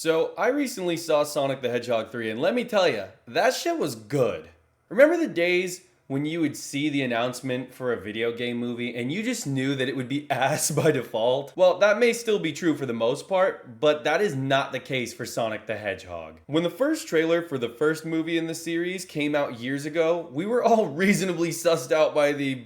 So, I recently saw Sonic the Hedgehog 3, and let me tell you, that shit was good. Remember the days when you would see the announcement for a video game movie and you just knew that it would be ass by default? Well, that may still be true for the most part, but that is not the case for Sonic the Hedgehog. When the first trailer for the first movie in the series came out years ago, we were all reasonably sussed out by the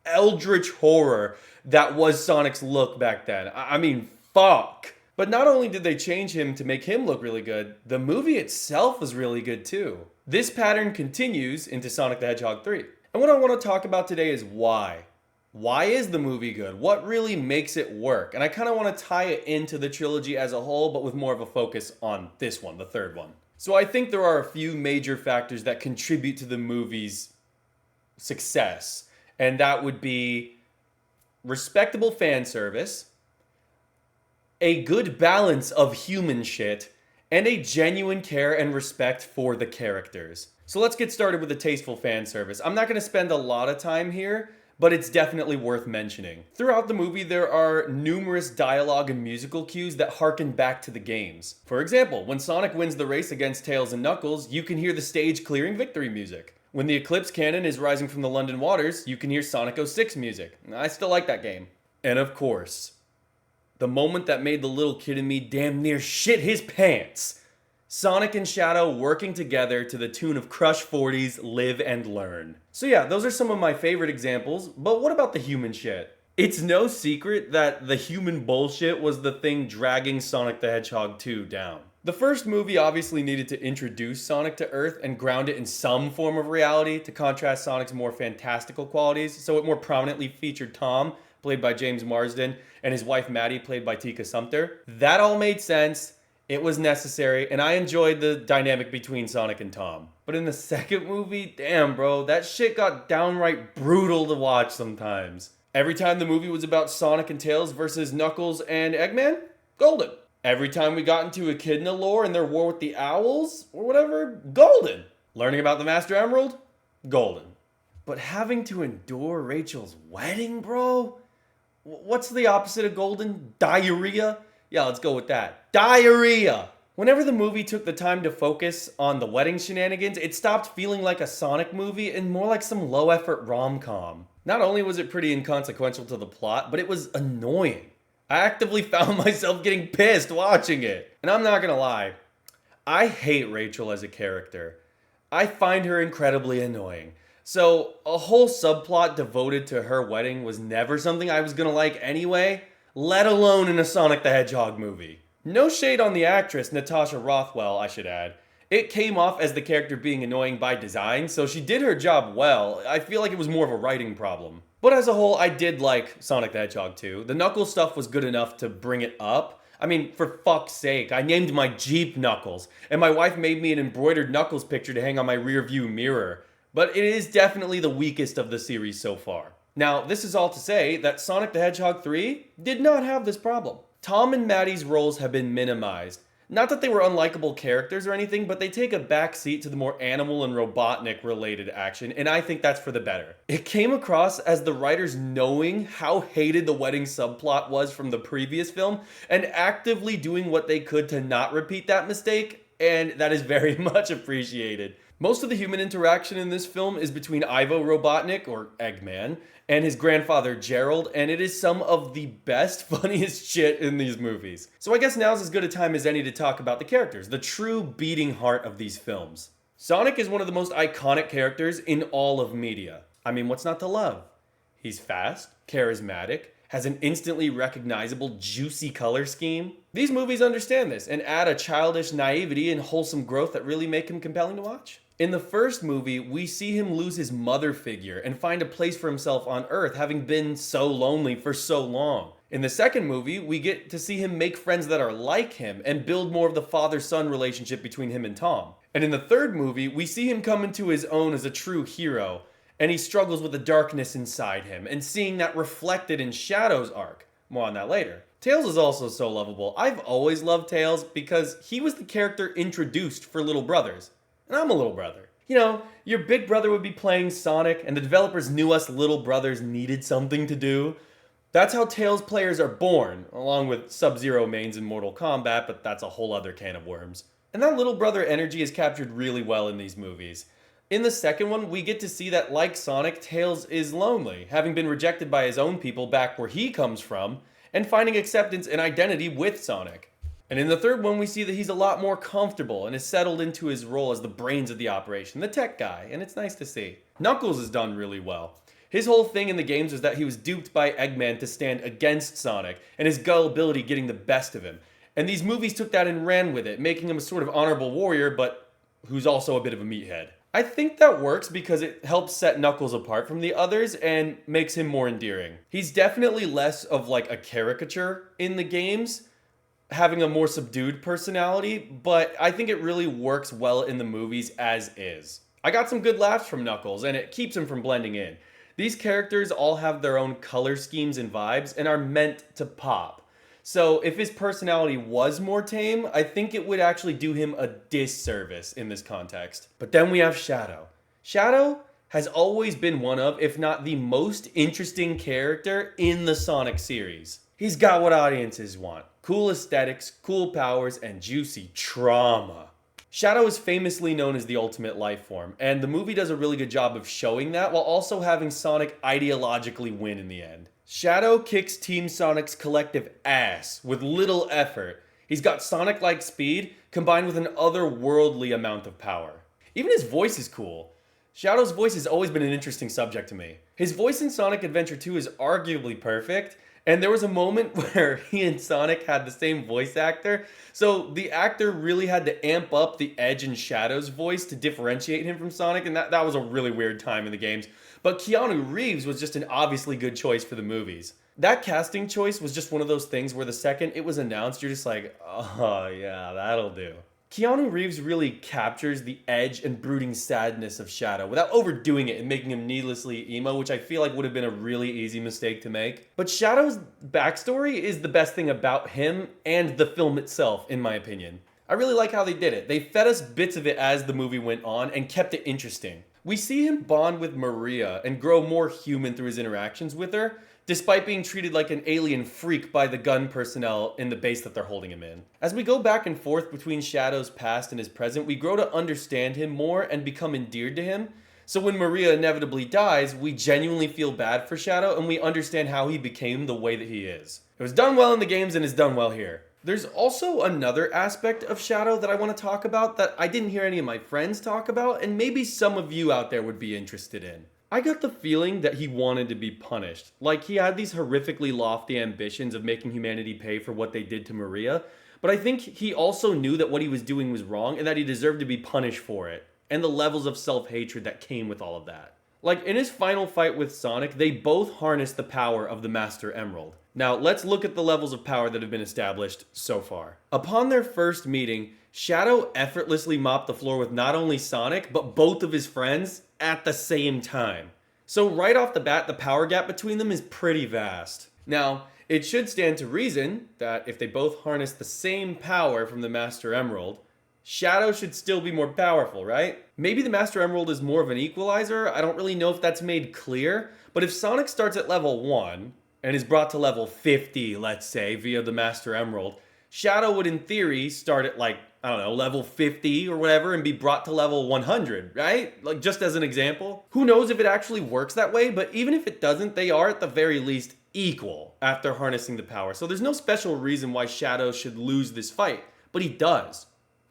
eldritch horror that was Sonic's look back then. I mean, fuck. But not only did they change him to make him look really good, the movie itself was really good too. This pattern continues into Sonic the Hedgehog 3. And what I want to talk about today is why. Why is the movie good? What really makes it work? And I kind of want to tie it into the trilogy as a whole, but with more of a focus on this one, the third one. So I think there are a few major factors that contribute to the movie's success. And that would be respectable fan service, a good balance of human shit, and a genuine care and respect for the characters. So let's get started with the tasteful fan service. I'm not going to spend a lot of time here, but it's definitely worth mentioning. Throughout the movie, there are numerous dialogue and musical cues that harken back to the games. For example, when Sonic wins the race against Tails and Knuckles, you can hear the stage clearing victory music. When the Eclipse cannon is rising from the London waters, you can hear Sonic 06 music. I still like that game. And of course, the moment that made the little kid in me damn near shit his pants. Sonic and Shadow working together to the tune of Crush 40's Live and Learn. So yeah, those are some of my favorite examples, but what about the human shit? It's no secret that the human bullshit was the thing dragging Sonic the Hedgehog 2 down. The first movie obviously needed to introduce Sonic to Earth and ground it in some form of reality to contrast Sonic's more fantastical qualities, so it more prominently featured Tom, played by James Marsden, and his wife Maddie, played by Tika Sumpter. That all made sense, it was necessary, and I enjoyed the dynamic between Sonic and Tom. But in the second movie, damn bro, that shit got downright brutal to watch sometimes. Every time the movie was about Sonic and Tails versus Knuckles and Eggman, golden. Every time we got into Echidna lore and their war with the owls, or whatever, golden. Learning about the Master Emerald, golden. But having to endure Rachel's wedding, bro? What's the opposite of golden? Diarrhea? Yeah, let's go with that. Diarrhea! Whenever the movie took the time to focus on the wedding shenanigans, it stopped feeling like a Sonic movie and more like some low-effort rom-com. Not only was it pretty inconsequential to the plot, but it was annoying. I actively found myself getting pissed watching it. And I'm not gonna lie, I hate Rachel as a character. I find her incredibly annoying. So, a whole subplot devoted to her wedding was never something I was gonna like anyway, let alone in a Sonic the Hedgehog movie. No shade on the actress, Natasha Rothwell, I should add. It came off as the character being annoying by design, so she did her job well. I feel like it was more of a writing problem. But as a whole, I did like Sonic the Hedgehog 2. The Knuckles stuff was good enough to bring it up. I mean, for fuck's sake, I named my Jeep Knuckles, and my wife made me an embroidered Knuckles picture to hang on my rear view mirror. But it is definitely the weakest of the series so far. Now, this is all to say that Sonic the Hedgehog 3 did not have this problem. Tom and Maddie's roles have been minimized. Not that they were unlikable characters or anything, but they take a backseat to the more animal and Robotnik related action, and I think that's for the better. It came across as the writers knowing how hated the wedding subplot was from the previous film, and actively doing what they could to not repeat that mistake, and that is very much appreciated. Most of the human interaction in this film is between Ivo Robotnik, or Eggman, and his grandfather Gerald, and it is some of the best, funniest shit in these movies. So I guess now's as good a time as any to talk about the characters, the true beating heart of these films. Sonic is one of the most iconic characters in all of media. I mean, what's not to love? He's fast, charismatic, has an instantly recognizable, juicy color scheme. These movies understand this and add a childish naivety and wholesome growth that really make him compelling to watch. In the first movie, we see him lose his mother figure and find a place for himself on Earth, having been so lonely for so long. In the second movie, we get to see him make friends that are like him and build more of the father-son relationship between him and Tom. And in the third movie, we see him come into his own as a true hero, and he struggles with the darkness inside him, and seeing that reflected in Shadow's arc. More on that later. Tails is also so lovable. I've always loved Tails because he was the character introduced for little brothers. And I'm a little brother. You know, your big brother would be playing Sonic, and the developers knew us little brothers needed something to do. That's how Tails players are born, along with Sub-Zero mains in Mortal Kombat, but that's a whole other can of worms. And that little brother energy is captured really well in these movies. In the second one, we get to see that, like Sonic, Tails is lonely, having been rejected by his own people back where he comes from, and finding acceptance and identity with Sonic. And in the third one, we see that he's a lot more comfortable and has settled into his role as the brains of the operation, the tech guy, and it's nice to see. Knuckles is done really well. His whole thing in the games was that he was duped by Eggman to stand against Sonic, and his gullibility getting the best of him. And these movies took that and ran with it, making him a sort of honorable warrior, but who's also a bit of a meathead. I think that works because it helps set Knuckles apart from the others and makes him more endearing. He's definitely less of like a caricature in the games, having a more subdued personality, but I think it really works well in the movies as is. I got some good laughs from Knuckles, and it keeps him from blending in. These characters all have their own color schemes and vibes and are meant to pop. So if his personality was more tame, I think it would actually do him a disservice in this context. But then we have Shadow. Shadow has always been one of, if not the most interesting character in the Sonic series. He's got what audiences want. Cool aesthetics, cool powers, and juicy trauma. Shadow is famously known as the ultimate life form, and the movie does a really good job of showing that while also having Sonic ideologically win in the end. Shadow kicks Team Sonic's collective ass with little effort. He's got Sonic-like speed combined with an otherworldly amount of power. Even his voice is cool. Shadow's voice has always been an interesting subject to me. His voice in Sonic Adventure 2 is arguably perfect, and there was a moment where he and Sonic had the same voice actor, so the actor really had to amp up the edge in Shadow's voice to differentiate him from Sonic, and that was a really weird time in the games. But Keanu Reeves was just an obviously good choice for the movies. That casting choice was just one of those things where the second it was announced, you're just like, oh yeah, that'll do. Keanu Reeves really captures the edge and brooding sadness of Shadow without overdoing it and making him needlessly emo, which I feel like would have been a really easy mistake to make. But Shadow's backstory is the best thing about him and the film itself, in my opinion. I really like how they did it. They fed us bits of it as the movie went on and kept it interesting. We see him bond with Maria and grow more human through his interactions with her, despite being treated like an alien freak by the gun personnel in the base that they're holding him in. As we go back and forth between Shadow's past and his present, we grow to understand him more and become endeared to him. So when Maria inevitably dies, we genuinely feel bad for Shadow and we understand how he became the way that he is. It was done well in the games and is done well here. There's also another aspect of Shadow that I want to talk about that I didn't hear any of my friends talk about, and maybe some of you out there would be interested in. I got the feeling that he wanted to be punished. Like he had these horrifically lofty ambitions of making humanity pay for what they did to Maria, but I think he also knew that what he was doing was wrong and that he deserved to be punished for it, and the levels of self-hatred that came with all of that. Like in his final fight with Sonic, they both harnessed the power of the Master Emerald. Now let's look at the levels of power that have been established so far. Upon their first meeting, Shadow effortlessly mopped the floor with not only Sonic, but both of his friends at the same time. So right off the bat, the power gap between them is pretty vast. Now, it should stand to reason that if they both harness the same power from the Master Emerald, Shadow should still be more powerful, right? Maybe the Master Emerald is more of an equalizer. I don't really know if that's made clear, but if Sonic starts at level 1 and is brought to level 50, let's say, via the Master Emerald, Shadow would in theory start at like, I don't know, level 50 or whatever and be brought to level 100, right? Like just as an example. Who knows if it actually works that way, but even if it doesn't, they are at the very least equal after harnessing the power. So there's no special reason why Shadow should lose this fight, but he does.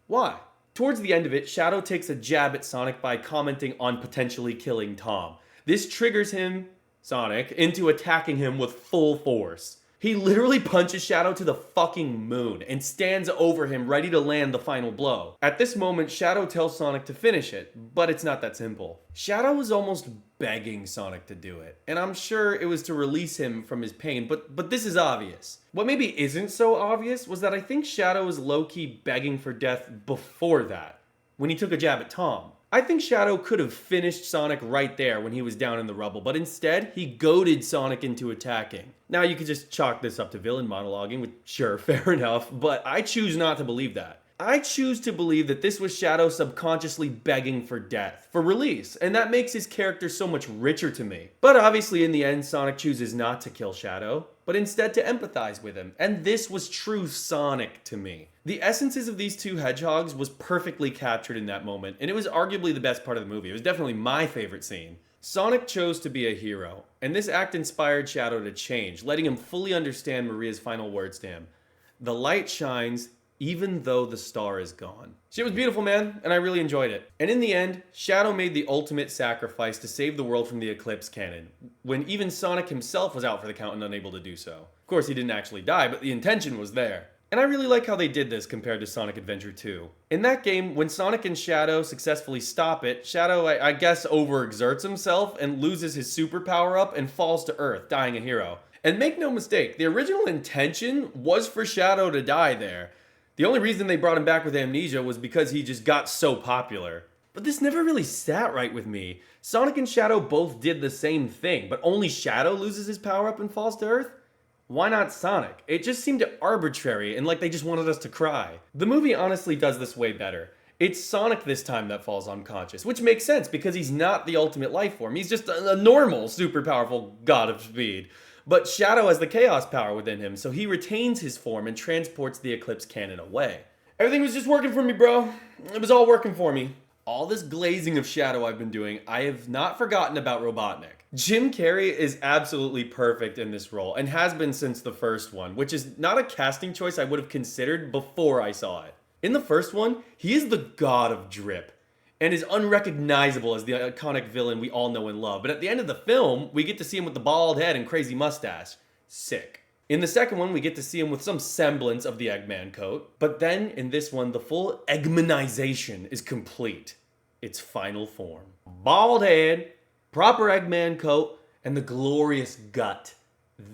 Why? Towards the end of it, Shadow takes a jab at Sonic by commenting on potentially killing Tom. This triggers him, Sonic, into attacking him with full force. He literally punches Shadow to the fucking moon and stands over him ready to land the final blow. At this moment, Shadow tells Sonic to finish it, but it's not that simple. Shadow was almost begging Sonic to do it, and I'm sure it was to release him from his pain, but this is obvious. What maybe isn't so obvious was that I think Shadow was low-key begging for death before that, when he took a jab at Tom. I think Shadow could have finished Sonic right there when he was down in the rubble, but instead, he goaded Sonic into attacking. Now, you could just chalk this up to villain monologuing, which, sure, fair enough, but I choose not to believe that. I choose to believe that this was Shadow subconsciously begging for death, for release, and that makes his character so much richer to me. But obviously, in the end, Sonic chooses not to kill Shadow. but instead to empathize with him. And this was true Sonic to me. The essences of these two hedgehogs was perfectly captured in that moment, and it was arguably the best part of the movie. It was definitely my favorite scene. Sonic chose to be a hero, and this act inspired Shadow to change, letting him fully understand Maria's final words to him. The light shines even though the star is gone. Shit was beautiful, man, and I really enjoyed it. And in the end, Shadow made the ultimate sacrifice to save the world from the Eclipse cannon, when even Sonic himself was out for the count and unable to do so. Of course, he didn't actually die, but the intention was there. And I really like how they did this compared to Sonic Adventure 2. In that game, when Sonic and Shadow successfully stop it, Shadow, I guess, overexerts himself and loses his superpower up and falls to Earth, dying a hero. And make no mistake, the original intention was for Shadow to die there. The only reason they brought him back with amnesia was because he just got so popular. But this never really sat right with me. Sonic and Shadow both did the same thing, but only Shadow loses his power up and falls to Earth? Why not Sonic? It just seemed arbitrary and like they just wanted us to cry. The movie honestly does this way better. It's Sonic this time that falls unconscious, which makes sense because he's not the ultimate life form. He's just a normal, super powerful god of speed. But Shadow has the chaos power within him, so he retains his form and transports the Eclipse cannon away. Everything was just working for me, bro. It was all working for me. All this glazing of Shadow I've been doing, I have not forgotten about Robotnik. Jim Carrey is absolutely perfect in this role, and has been since the first one, which is not a casting choice I would have considered before I saw it. In the first one, he is the god of drip, and is unrecognizable as the iconic villain we all know and love. But at the end of the film, we get to see him with the bald head and crazy mustache. Sick. In the second one, we get to see him with some semblance of the Eggman coat. But then, in this one, the full Eggmanization is complete. Its final form. Bald head, proper Eggman coat, and the glorious gut.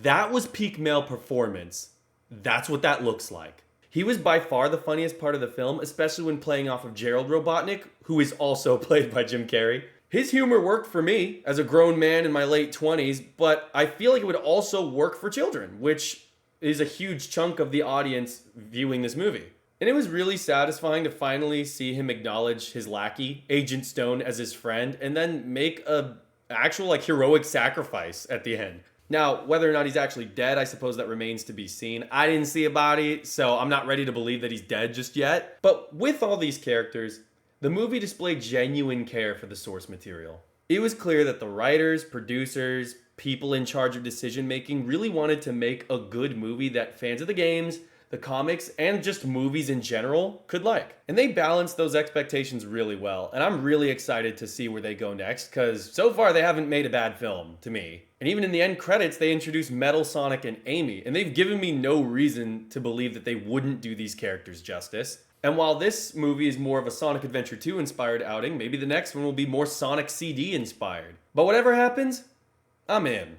That was peak male performance. That's what that looks like. He was by far the funniest part of the film, especially when playing off of Gerald Robotnik, who is also played by Jim Carrey. His humor worked for me as a grown man in my late 20s, but I feel like it would also work for children, which is a huge chunk of the audience viewing this movie. And it was really satisfying to finally see him acknowledge his lackey, Agent Stone, as his friend, and then make a actual heroic sacrifice at the end. Now, whether or not he's actually dead, I suppose that remains to be seen. I didn't see a body, so I'm not ready to believe that he's dead just yet. But with all these characters, the movie displayed genuine care for the source material. It was clear that the writers, producers, people in charge of decision making really wanted to make a good movie that fans of the games, the comics, and just movies in general could like. And they balanced those expectations really well, and I'm really excited to see where they go next, because so far they haven't made a bad film, to me. And even in the end credits, they introduced Metal Sonic and Amy, and they've given me no reason to believe that they wouldn't do these characters justice. And while this movie is more of a Sonic Adventure 2 inspired outing, maybe the next one will be more Sonic CD inspired. But whatever happens, I'm in.